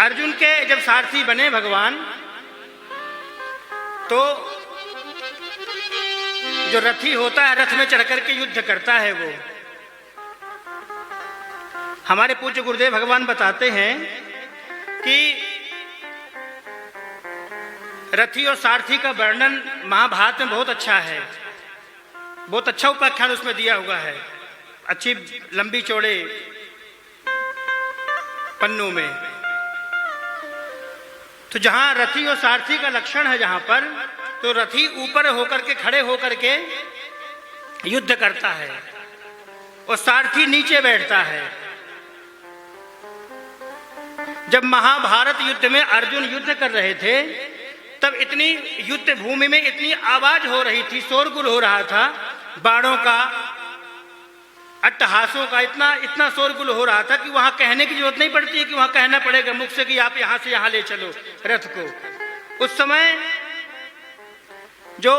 अर्जुन के जब सारथी बने भगवान, तो जो रथी होता है रथ में चढ़ करके युद्ध करता है वो। हमारे पूज्य गुरुदेव भगवान बताते हैं कि रथी और सारथी का वर्णन महाभारत में बहुत अच्छा है, बहुत अच्छा उपाख्यान उसमें दिया हुआ है, अच्छी लंबी चौड़े पन्नों में। तो जहां रथी और सारथी का लक्षण है जहां पर, तो रथी ऊपर होकर के खड़े होकर के युद्ध करता है और सारथी नीचे बैठता है। जब महाभारत युद्ध में अर्जुन युद्ध कर रहे थे तब इतनी युद्ध भूमि में इतनी आवाज हो रही थी, शोरगुल हो रहा था, बाणों का, अट्टहासों का, इतना शोरगुल हो रहा था कि वहां कहने की जरूरत नहीं पड़ती है कि वहां कहना पड़ेगा मुख से कि आप यहां से यहां ले चलो रथ को। उस समय जो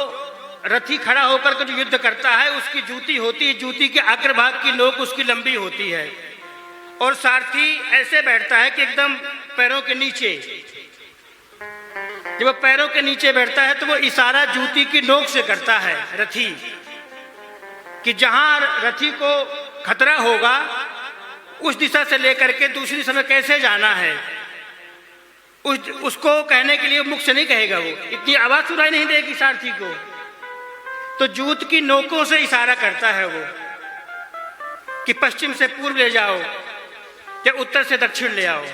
रथी खड़ा होकर के जो युद्ध करता है उसकी जूती होती है, जूती के अग्रभाग की नोक उसकी लंबी होती है, और सारथी ऐसे बैठता है कि एकदम पैरों के नीचे। जब वो पैरों के नीचे बैठता है तो वो इशारा जूती की नोक से करता है रथी कि जहां रथी को खतरा होगा उस दिशा से लेकर के दूसरी दिशा में कैसे जाना है, उसको कहने के लिए मुख से नहीं कहेगा, वो इतनी आवाज सुनाई नहीं देगी सारथी को, तो जूत की नोकों से इशारा करता है वो कि पश्चिम से पूर्व ले जाओ या उत्तर से दक्षिण ले आओ।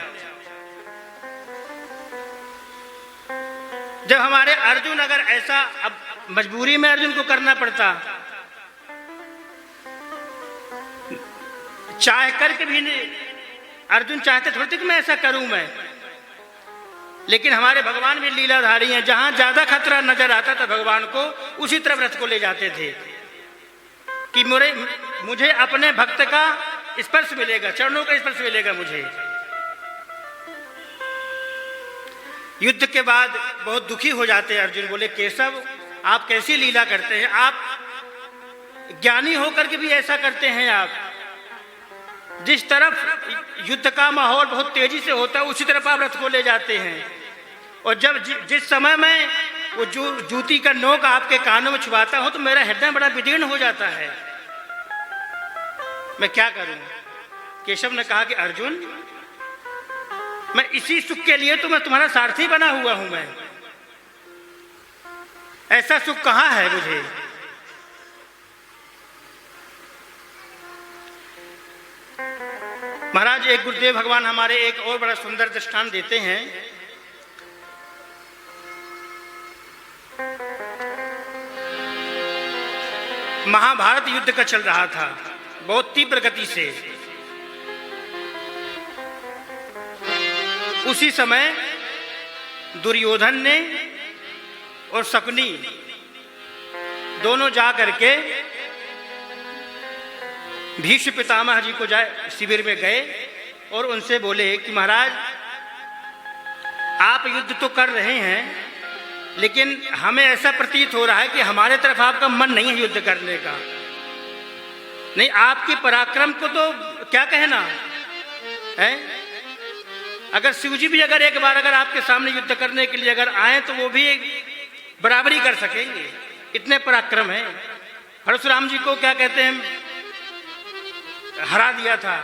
जब हमारे अर्जुन अगर ऐसा, अब मजबूरी में अर्जुन को करना पड़ता, चाह करके भी नहीं, अर्जुन चाहते थोड़ी थे कि मैं ऐसा करूं मैं, लेकिन हमारे भगवान भी लीलाधारी हैं, जहां ज्यादा खतरा नजर आता था भगवान को उसी तरफ रथ को ले जाते थे कि मुझे अपने भक्त का स्पर्श मिलेगा, चरणों का स्पर्श मिलेगा मुझे। युद्ध के बाद बहुत दुखी हो जाते हैं अर्जुन, बोले केशव आप कैसी लीला करते हैं, आप ज्ञानी होकर के भी ऐसा करते हैं, आप जिस तरफ युद्ध का माहौल बहुत तेजी से होता है उसी तरफ आप रथ को ले जाते हैं, और जब जिस समय मैं वो जूती का नोक आपके कानों में छुपाता हूं तो मेरा हृदय बड़ा विदीर्ण हो जाता है, मैं क्या करूं। केशव ने कहा कि अर्जुन मैं इसी सुख के लिए तो मैं तुम्हारा सारथी बना हुआ हूं, मैं ऐसा सुख कहां है मुझे। महाराज एक गुरुदेव भगवान हमारे एक और बड़ा सुंदर दृष्टांत देते हैं। महाभारत युद्ध का चल रहा था बहुत तीव्र गति से। उसी समय दुर्योधन ने और शकुनी दोनों जा करके भीष्म पितामह जी को शिविर में गए और उनसे बोले कि महाराज आप युद्ध तो कर रहे हैं लेकिन हमें ऐसा प्रतीत हो रहा है कि हमारे तरफ आपका मन नहीं है युद्ध करने का। नहीं, आपके पराक्रम को तो क्या कहना है, अगर शिवजी भी अगर एक बार अगर आपके सामने युद्ध करने के लिए अगर आए तो वो भी एक बराबरी कर सकेंगे, इतने पराक्रम है। परशुराम जी को क्या कहते हैं, हरा दिया था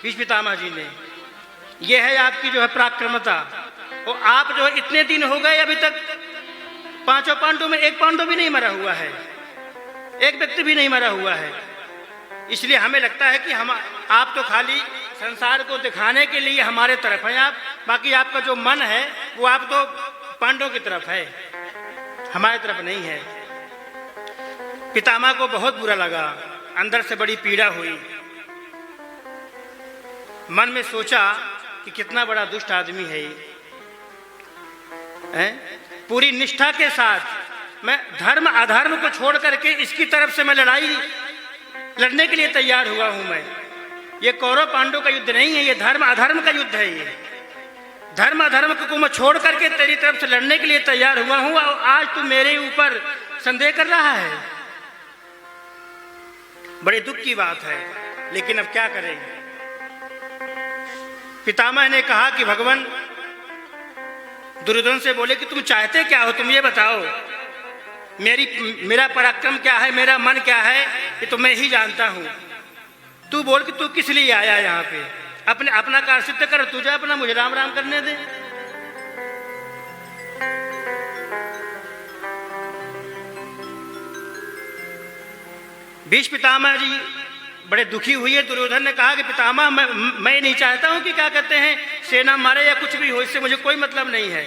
भीष्म पितामह जी ने। यह है आपकी जो है पराक्रमता। और आप जो है इतने दिन हो गए अभी तक पांचों पांडवों में एक पांडव भी नहीं मरा हुआ है, एक व्यक्ति भी नहीं मरा हुआ है। इसलिए हमें लगता है कि आप तो खाली संसार को दिखाने के लिए हमारे तरफ हैं आप, बाकी आपका जो मन है वो आप तो पांडवों की तरफ है, हमारे तरफ नहीं है। पितामह को बहुत बुरा लगा, अंदर से बड़ी पीड़ा हुई। मन में सोचा कि कितना बड़ा दुष्ट आदमी है ये, पूरी निष्ठा के साथ मैं धर्म अधर्म को छोड़ करके इसकी तरफ से मैं लड़ने के लिए तैयार हुआ हूं। मैं ये कौरव पांडव का युद्ध नहीं है, ये धर्म अधर्म का युद्ध है। ये धर्म अधर्म को मैं छोड़ करके तेरी तरफ से लड़ने के लिए तैयार हुआ हूं, और आज तू मेरे ऊपर संदेह कर रहा है। बड़े दुख की बात है, लेकिन अब क्या करें। पितामह ने कहा कि भगवान दुर्योधन से बोले कि तुम चाहते क्या हो, तुम ये बताओ, मेरा पराक्रम क्या है, मेरा मन क्या है, ये तो मैं ही जानता हूं। तू बोल कि तू किस लिए आया यहाँ पे, अपना कार्य सिद्ध कर, तू जा अपना, मुझे राम राम करने दे। भीष्म पितामह जी बड़े दुखी हुए। दुर्योधन ने कहा कि पितामह मैं नहीं चाहता हूं कि क्या कहते हैं सेना मारे या कुछ भी हो, इससे मुझे कोई मतलब नहीं है,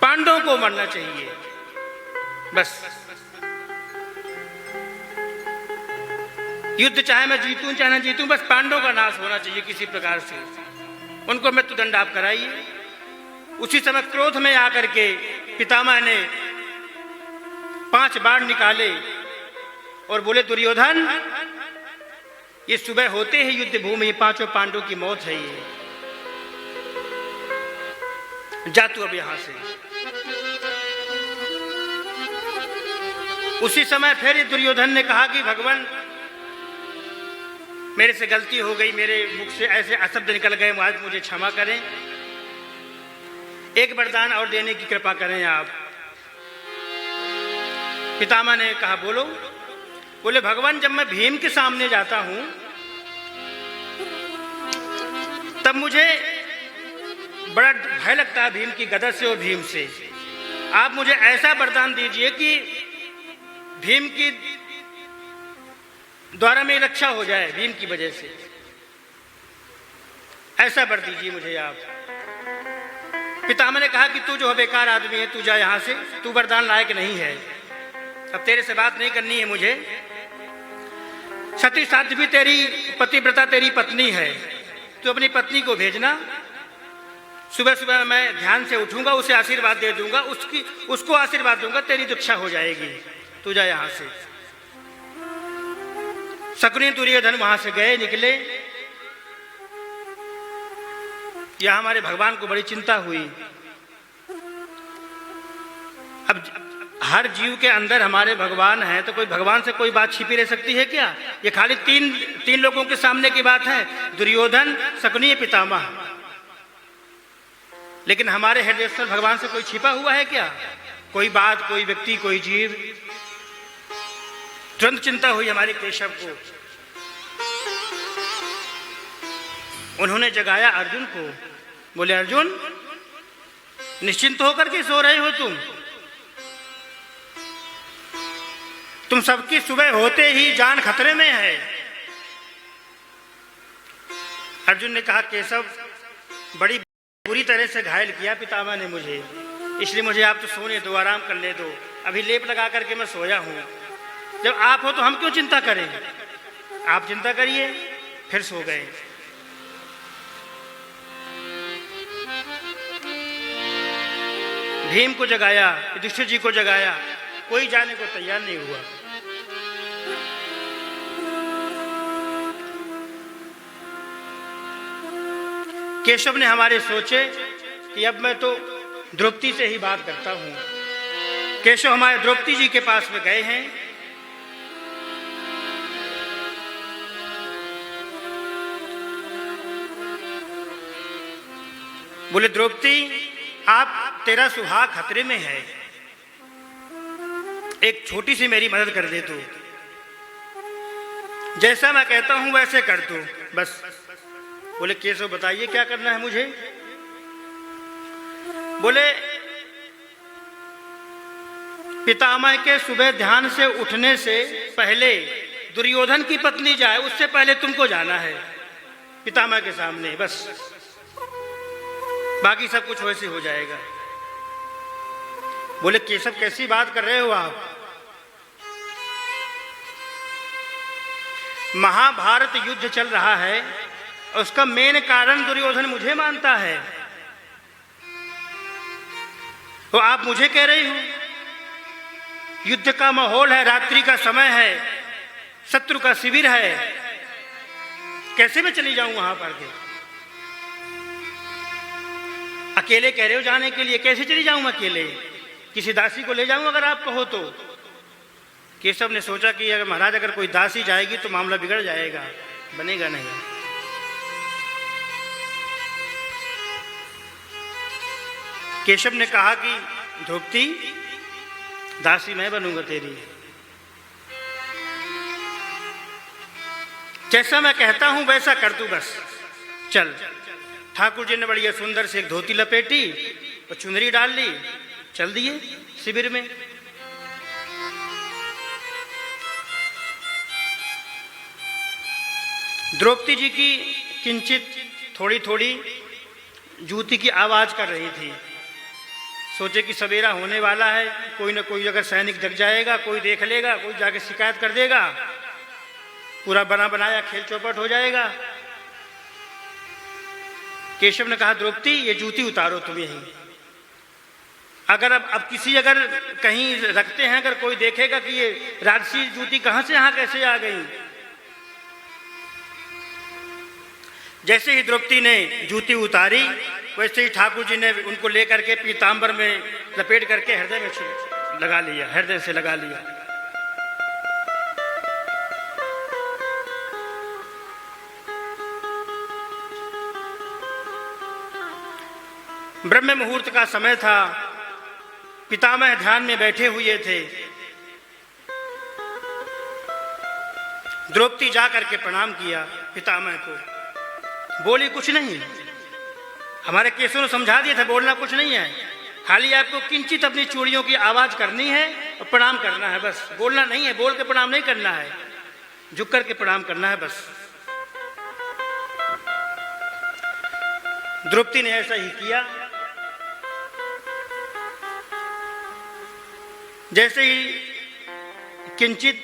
पांडवों को मरना चाहिए बस। युद्ध चाहे मैं जीतूं चाहे ना जीतूं, बस पांडवों का नाश होना चाहिए किसी प्रकार से, उनको मृत्युदंड आप कराइए। उसी समय क्रोध में आकर के पितामह ने 5 बाण निकाले और बोले दुर्योधन, ये सुबह होते ही युद्ध भूमि में 5 पांडवों की मौत है, ये जा तू अब यहां से। उसी समय फिर दुर्योधन ने कहा कि भगवान मेरे से गलती हो गई, मेरे मुख से ऐसे अशब्द निकल गए, आज मुझे क्षमा करें, एक वरदान और देने की कृपा करें आप। पितामह ने कहा बोलो। बोले भगवान, जब मैं भीम के सामने जाता हूं तब मुझे बड़ा भय लगता है भीम की गदा से और भीम से, आप मुझे ऐसा वरदान दीजिए कि भीम की द्वारा मेरी रक्षा हो जाए, भीम की वजह से ऐसा वर दीजिए मुझे आप। पितामह ने कहा कि तू जो बेकार आदमी है, तू जा यहां से, तू वरदान लायक नहीं है, अब तेरे से बात नहीं करनी है मुझे। सती साध्य भी तेरी पतिव्रता तेरी पत्नी है, तू अपनी पत्नी को भेजना, सुबह सुबह मैं ध्यान से उठूंगा, उसे आशीर्वाद दे दूंगा, उसको आशीर्वाद दूंगा, तेरी रक्षा हो जाएगी, तू जा यहां से। शकुनी दुर्योधन वहां से गए, निकले। यहां हमारे भगवान को बड़ी चिंता हुई। अब हर जीव के अंदर हमारे भगवान हैं, तो कोई भगवान से कोई बात छिपी रह सकती है क्या? ये खाली तीन लोगों के सामने की बात है, दुर्योधन, शकुनी, पितामह। लेकिन हमारे हृदयेश्वर भगवान से कोई छिपा हुआ है क्या? कोई बात, कोई व्यक्ति, कोई जीव? तुरंत चिंता हुई हमारे केशव को। उन्होंने जगाया अर्जुन को। बोले अर्जुन, निश्चिंत होकर के सो रहे हो तुम सबकी सुबह होते ही जान खतरे में है। अर्जुन ने कहा केशव, बड़ी बुरी तरह से घायल किया पितामह ने मुझे, इसलिए मुझे आप तो सोने दो, आराम कर ले दो, अभी लेप लगा करके मैं सोया हूं। जब आप हो तो हम क्यों चिंता करें, आप चिंता करिए। फिर सो गए। भीम को जगाया, युधिष्ठिर जी को जगाया, कोई जाने को तैयार नहीं हुआ। केशव ने हमारे सोचे कि अब मैं तो द्रौपदी से ही बात करता हूं। केशव हमारे द्रौपदी जी के पास में गए हैं। बोले द्रौपदी, आप तेरा सुहाग खतरे में है, एक छोटी सी मेरी मदद कर दे तू, जैसा मैं कहता हूं वैसे कर तू बस। बोले केशव बताइए क्या करना है मुझे? बोले पितामह के सुबह ध्यान से उठने से पहले दुर्योधन की पत्नी जाए, उससे पहले तुमको जाना है पितामह के सामने, बस बाकी सब कुछ वैसे हो जाएगा। बोले केशव कैसी बात कर रहे हो आप? महाभारत युद्ध चल रहा है, उसका मेन कारण दुर्योधन मुझे मानता है, तो आप मुझे कह रही हो? युद्ध का माहौल है, रात्रि का समय है, शत्रु का शिविर है, कैसे मैं चली जाऊं वहां पर के? अकेले कह रहे हो जाने के लिए, कैसे चली जाऊं अकेले? किसी दासी को ले जाऊं अगर आप कहो तो। केशव ने सोचा कि अगर महाराज अगर कोई दासी जाएगी तो मामला बिगड़ जाएगा, बनेगा नहीं। केशव ने कहा कि द्रौपदी, दासी मैं बनूंगा तेरी, जैसा मैं कहता हूं वैसा कर तू, बस चल। ठाकुर जी ने बढ़िया सुंदर से एक धोती लपेटी और चुनरी डाल ली, चल दिए शिविर में। द्रौपदी जी की किंचित थोड़ी थोड़ी जूती की आवाज कर रही थी। सोचे कि सवेरा होने वाला है, कोई ना कोई अगर सैनिक जग जाएगा, कोई देख लेगा, कोई जाके शिकायत कर देगा, पूरा बना बनाया खेल चौपट हो जाएगा। केशव ने कहा द्रौपदी ये जूती उतारो तुम यहीं, अगर अब किसी अगर कहीं रखते हैं, अगर कोई देखेगा कि ये राजसी जूती कहां से यहां कैसे आ गई। जैसे ही द्रौपदी ने जूती उतारी वैसे ही ठाकुर जी ने उनको लेकर के पीतांबर में लपेट करके हृदय में लगा लिया, हृदय से लगा लिया। ब्रह्म मुहूर्त का समय था, पितामह ध्यान में बैठे हुए थे। द्रौपदी जाकर के प्रणाम किया पितामह को, बोली कुछ नहीं। हमारे केशव ने समझा दिया था बोलना कुछ नहीं है, खाली आपको किंचित अपनी चूड़ियों की आवाज करनी है और प्रणाम करना है, बस बोलना नहीं है, बोल के प्रणाम नहीं करना है, झुक करके प्रणाम करना है बस। द्रौपदी ने ऐसा ही किया। जैसे ही किंचित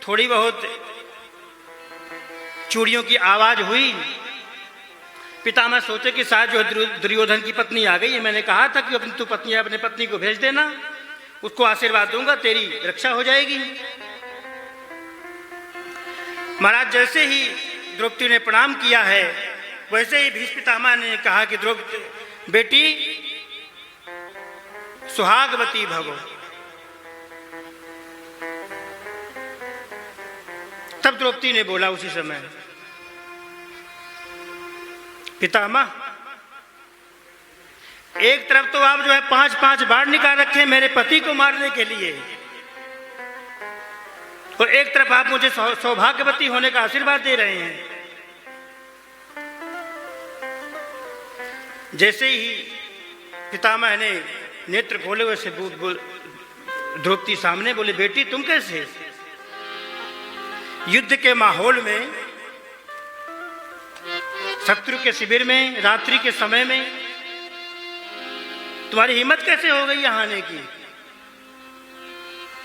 थोड़ी बहुत चूड़ियों की आवाज हुई, पितामह सोचे कि शायद जो दुर्योधन की पत्नी आ गई है, मैंने कहा था कि तू अपनी पत्नी को भेज देना, उसको आशीर्वाद दूंगा, तेरी रक्षा हो जाएगी। महाराज जैसे ही द्रौपदी ने प्रणाम किया है वैसे ही भीष्म पितामह ने कहा कि द्रौपदी बेटी सुहागवती भव। तब द्रौपदी ने बोला उसी समय, पितामह एक तरफ तो आप जो है 5-5 बाण निकाल रखे मेरे पति को मारने के लिए, और एक तरफ आप मुझे सौभाग्यवती होने का आशीर्वाद दे रहे हैं। जैसे ही पितामह ने नेत्र खोले वैसे द्रौपदी सामने बोले, बेटी तुम कैसे? युद्ध के माहौल में, शत्रु के शिविर में, रात्रि के समय में तुम्हारी हिम्मत कैसे हो गई यहां आने की?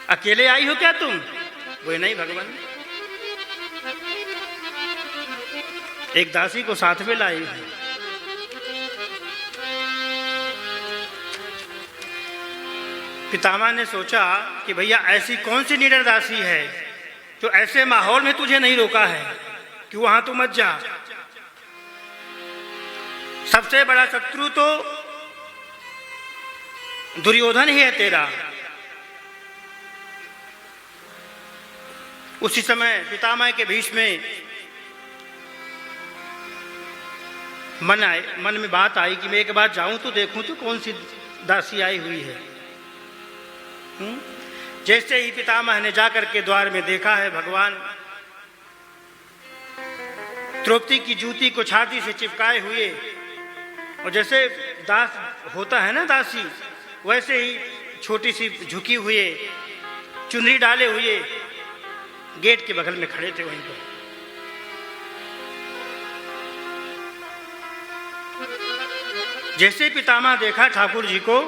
अकेले आई हो क्या तुम? वो नहीं भगवान, एक दासी को साथ में लाई है। पितामह ने सोचा कि भैया ऐसी कौन सी निडर दासी है जो ऐसे माहौल में तुझे नहीं रोका है कि वहां तू मत जा। सबसे बड़ा शत्रु तो दुर्योधन ही है तेरा। उसी समय पितामह के भीष्म में मन में बात आई कि मैं एक बार जाऊं तो देखूं तो कौन सी दासी आई हुई है। जैसे ही पितामह ने जाकर के द्वार में देखा है, भगवान द्रौपदी की जूती को छाती से चिपकाए हुए, और जैसे दास होता है ना दासी, वैसे ही छोटी सी झुकी हुए, चुनरी डाले हुए गेट के बगल में खड़े थे वहीं पर। जैसे पितामह देखा ठाकुर जी को,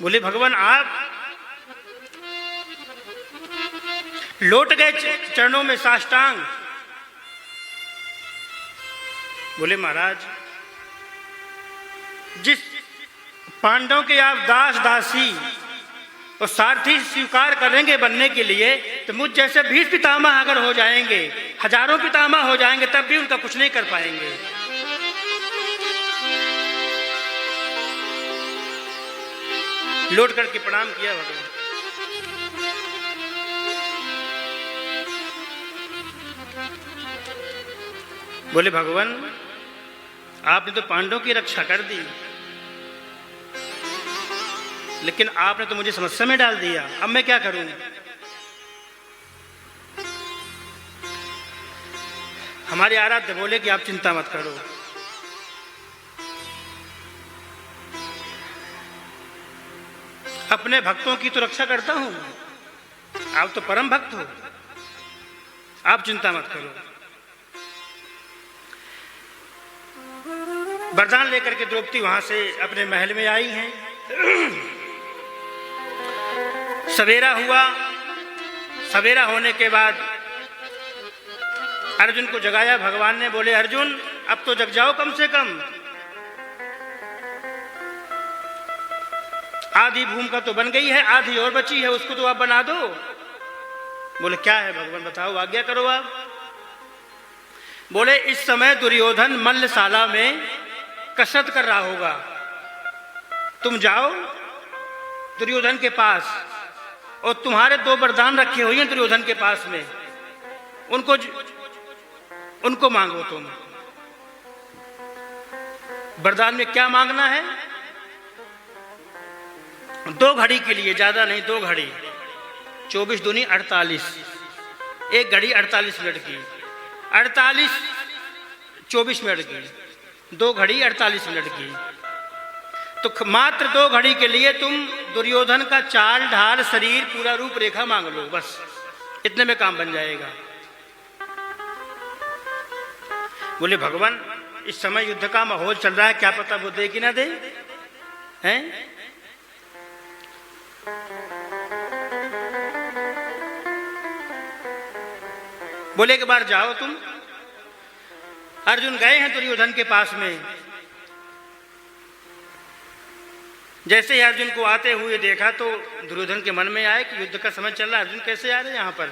बोले भगवान आप लौट गए चरणों में साष्टांग। बोले महाराज जिस पांडवों के आप दास दासी और सारथी स्वीकार करेंगे बनने के लिए, तो मुझ जैसे 20 पितामह अगर हो जाएंगे, हजारों पितामह हो जाएंगे, तब भी उनका कुछ नहीं कर पाएंगे। लौट करके प्रणाम किया भगवान। बोले भगवान आपने तो पांडवों की रक्षा कर दी, लेकिन आपने तो मुझे समस्या में डाल दिया, अब मैं क्या करूं? हमारे आराध्य बोले कि आप चिंता मत करो, अपने भक्तों की तो रक्षा करता हूं, आप तो परम भक्त हो, आप चिंता मत करो। वरदान लेकर के द्रौपदी वहां से अपने महल में आई हैं। सवेरा हुआ, सवेरा होने के बाद अर्जुन को जगाया भगवान ने, बोले अर्जुन अब तो जग जाओ कम से कम, आधी भूमिका तो बन गई है, आधी और बची है, उसको तो आप बना दो। बोले क्या है भगवान बताओ, आज्ञा करो आप। बोले इस समय दुर्योधन मल्लशाला में कसरत कर रहा होगा, तुम जाओ दुर्योधन के पास, और तुम्हारे 2 वरदान रखे हुए हैं दुर्योधन के पास में, उनको मांगो तुम। वरदान में क्या मांगना है? 2 घड़ी के लिए, ज्यादा नहीं, 2 घड़ी, 24 दूनी 48, 1 घड़ी 48 मिनट की, 48 24 मिनट की, 2 घड़ी 48 मिनट की। तो मात्र 2 घड़ी के लिए तुम दुर्योधन का चाल ढाल, शरीर, पूरा रूप रेखा मांग लो, बस इतने में काम बन जाएगा। बोले भगवान इस समय युद्ध का माहौल चल रहा है, क्या पता वो दे कि ना दे, हैं? बोले एक बार जाओ तुम। अर्जुन गए हैं दुर्योधन के पास में। जैसे ही अर्जुन को आते हुए देखा तो दुर्योधन के मन में आया कि युद्ध का समय चल रहा है, अर्जुन कैसे आ रहे हैं यहां पर।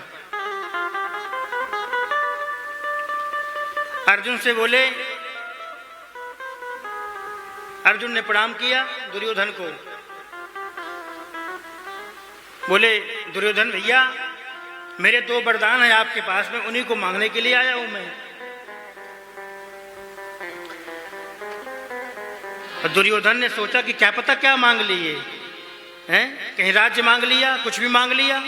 अर्जुन से बोले, अर्जुन ने प्रणाम किया दुर्योधन को। बोले दुर्योधन भैया मेरे 2 वरदान हैं आपके पास में, उन्हीं को मांगने के लिए आया हूं मैं। दुर्योधन ने सोचा कि क्या पता क्या मांग लिए हैं, कहीं राज्य मांग लिया, कुछ भी मांग लिया।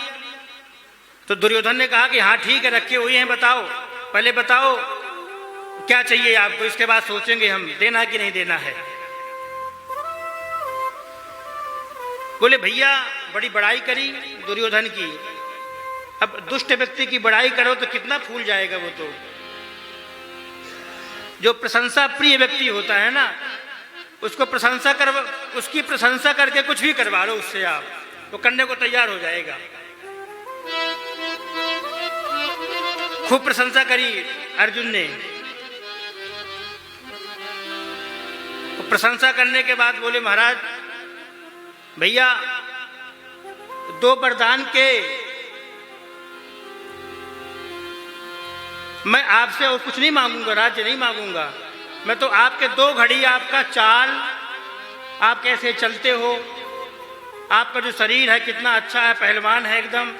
तो दुर्योधन ने कहा कि हाँ ठीक है, रखे हुए हैं, बताओ, पहले बताओ क्या चाहिए आपको, इसके बाद सोचेंगे हम देना कि नहीं देना है। बोले भैया बड़ी बड़ाई करी दुर्योधन की, अब दुष्ट व्यक्ति की बड़ाई करो तो कितना फूल जाएगा वो। तो जो प्रशंसा प्रिय व्यक्ति होता है ना, उसको उसकी प्रशंसा करके कुछ भी करवा लो उससे, आप वो करने को तैयार हो जाएगा। खूब प्रशंसा करी अर्जुन ने। तो प्रशंसा करने के बाद बोले महाराज भैया 2 वरदान के मैं आपसे और कुछ नहीं मांगूंगा, राज्य नहीं मांगूंगा, मैं तो आपके 2 घड़ी आपका चाल, आप कैसे चलते हो, आपका जो शरीर है कितना अच्छा है, पहलवान है एकदम,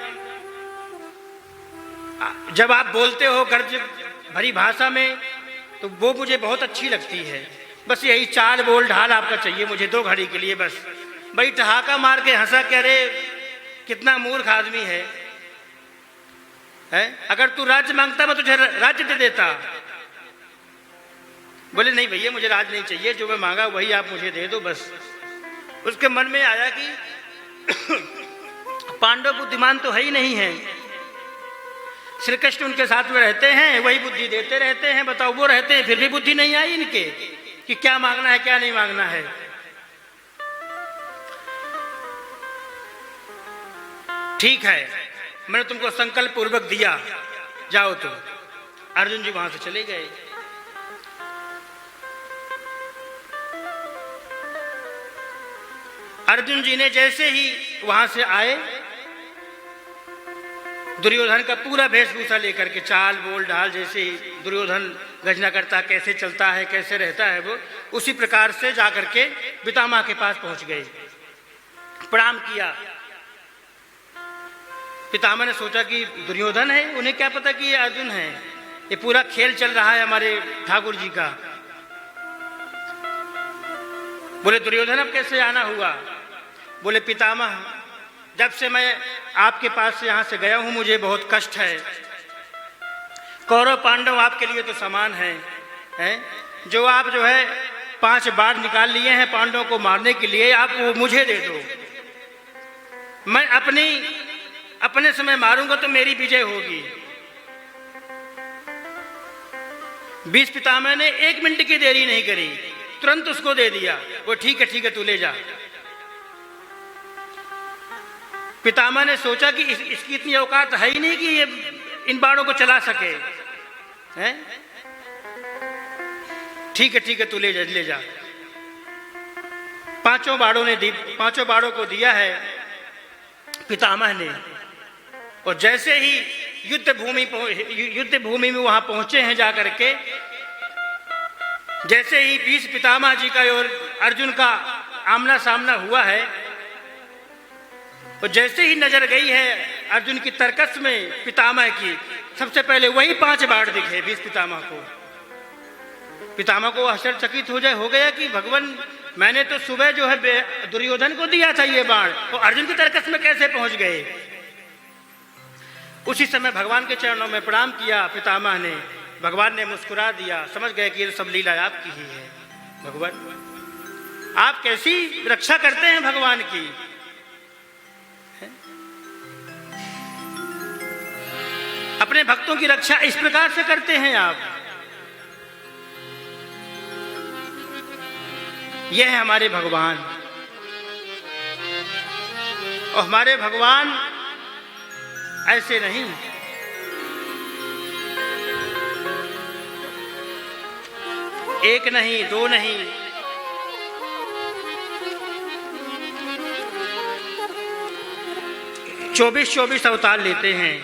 जब आप बोलते हो गर्ज भरी भाषा में तो वो मुझे बहुत अच्छी लगती है। बस यही चाल बोल ढाल आपका चाहिए मुझे 2 घड़ी के लिए बस। भाई ठहाका मार के हंसा कि अरे कितना मूर्ख आदमी है, अगर तू राज्य मांगता मैं तुझे राज्य दे देता। बोले नहीं भैया मुझे राज नहीं चाहिए, जो मैं मांगा वही आप मुझे दे दो बस। उसके मन में आया कि पांडव बुद्धिमान तो है ही नहीं है, श्री कृष्ण उनके साथ में रहते हैं, वही बुद्धि देते रहते हैं, बताओ वो रहते हैं फिर भी बुद्धि नहीं आई इनके कि क्या मांगना है क्या नहीं मांगना है। ठीक है मैंने तुमको संकल्प पूर्वक दिया, जाओ तुम। अर्जुन जी वहां से चले गए। अर्जुन जी ने जैसे ही वहां से आए, दुर्योधन का पूरा वेशभूषा लेकर के, चाल बोल ढाल, जैसे ही दुर्योधन गर्जना करता, कैसे चलता है, कैसे रहता है वो, उसी प्रकार से जाकर के पितामह के पास पहुंच गए, प्रणाम किया। पितामह ने सोचा कि दुर्योधन है, उन्हें क्या पता कि ये अर्जुन है, ये पूरा खेल चल रहा है हमारे ठाकुर जी का। बोले दुर्योधन अब कैसे आना हुआ? बोले पितामह, जब से मैं आपके पास से यहाँ से गया हूँ मुझे बहुत कष्ट है। कौरव पांडव आपके लिए तो समान हैं, जो आप जो है 5 बाण निकाल लिए हैं पांडवों को मारने के लिए, आप वो मुझे दे दो। मैं अपने समय मारूंगा तो मेरी विजय होगी। भीष्म पितामह ने 1 मिनट की देरी नहीं करी, तुरंत उसको दे दिया। वो ठीक है तू ले जा। पितामह ने सोचा कि इसकी इतनी औकात है ही नहीं कि ये इन बाणों को चला सके, हैं? ठीक है तू ले जा। 5 बाणों को दिया है पितामह ने। और जैसे ही युद्ध भूमि में वहां पहुंचे हैं जाकर के, जैसे ही भीष्म पितामह जी का और अर्जुन का आमना सामना हुआ है, और जैसे ही नजर गई है अर्जुन की तरकस में पितामह की, सबसे पहले वही 5 बाण दिखे भीष्म पितामह को। पितामह को आश्चर्यचकित हो गया कि भगवान, मैंने तो सुबह जो है दुर्योधन को दिया था ये बाण, तो अर्जुन की तरकस में कैसे पहुंच गए। उसी समय भगवान के चरणों में प्रणाम किया पितामह ने। भगवान ने मुस्कुरा दिया, समझ गए कि ये सब लीला आपकी ही है। भगवान, आप कैसी रक्षा करते हैं भगवान की। अपने भक्तों की रक्षा इस प्रकार से करते हैं आप। यह है हमारे भगवान। और हमारे भगवान ऐसे नहीं, एक नहीं, 2 नहीं, 24 अवतार लेते हैं।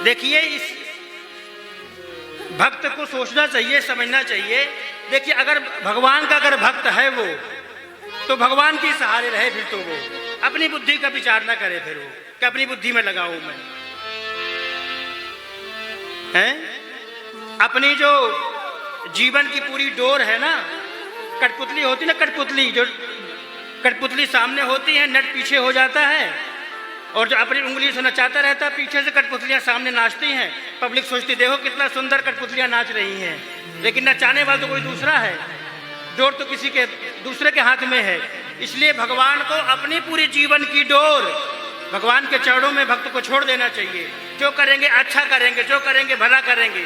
देखिए, इस भक्त को सोचना चाहिए, समझना चाहिए। देखिए, अगर भगवान का भक्त है वो, तो भगवान के सहारे रहे। फिर तो वो अपनी बुद्धि का विचार ना करे, फिर वो कि अपनी बुद्धि में लगाऊं मैं, हैं? अपनी जो जीवन की पूरी डोर है ना, कठपुतली होती ना, कठपुतली सामने होती है, नट पीछे हो जाता है, और जो अपनी उंगली से नचाता रहता है, पीछे से कठपुतलियां सामने नाचती हैं। पब्लिक सोचती देखो कितना सुंदर कठपुतलियां नाच रही हैं, लेकिन नचाने वाला तो कोई दूसरा है, डोर तो किसी के दूसरे के हाथ में है। इसलिए भगवान को अपनी पूरी जीवन की डोर भगवान के चरणों में भक्त को छोड़ देना चाहिए। जो करेंगे अच्छा करेंगे, जो करेंगे भला करेंगे।